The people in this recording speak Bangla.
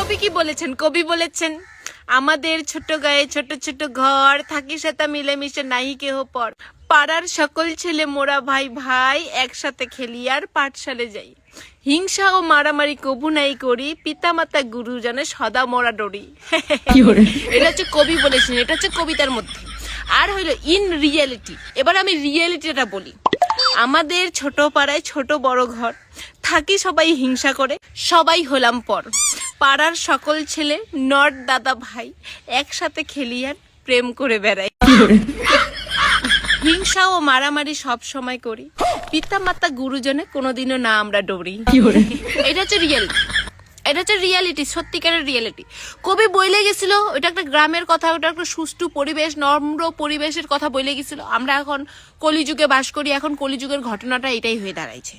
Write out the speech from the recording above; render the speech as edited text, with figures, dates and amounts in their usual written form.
কবি কি বলেছেন? কবি বলেছেন আমাদের ছোট গায়ে ছোট ছোট ঘর, থাকি সেটা মিলেমিশে নাহি কেহ পর, পাড়ার সকল ছেলে মোরা ভাই ভাই, একসাথে খেলি আর পাঠশালে যাই, হিংসা ও মারামারি কবু নাই করি, পিতামাতা গুরুজনে সদা মোরা ডরি। এটা হচ্ছে কবি বলেছেন, এটা হচ্ছে কবিতার মধ্যে। আর হইলো ইন রিয়েলিটি। এবার আমি রিয়েলিটিটা বলি। আমাদের ছোট পাড়ায় ছোট বড় ঘর, থাকি সবাই হিংসা করে, সবাই হলাম পর, পাড়ার সকল ছেলে নট দাদা ভাই, একসাথে খেলি আর প্রেম করে বেড়াই, হিংসা ও মারামারি সব সময় করি, পিতা মাতা গুরুজনে কোনোদিনও না আমরা ডরি। এটা হচ্ছে রিয়েলিটি, এটা হচ্ছে রিয়েলিটি, সত্যিকারের রিয়েলিটি। কবি বইলে গেছিল ওইটা একটা গ্রামের কথা, ওটা একটা সুষ্ঠু পরিবেশ, নম্র পরিবেশের কথা বইলে গেছিল। আমরা এখন কলিযুগে বাস করি, এখন কলিযুগের ঘটনাটা এটাই হয়ে দাঁড়াইছে।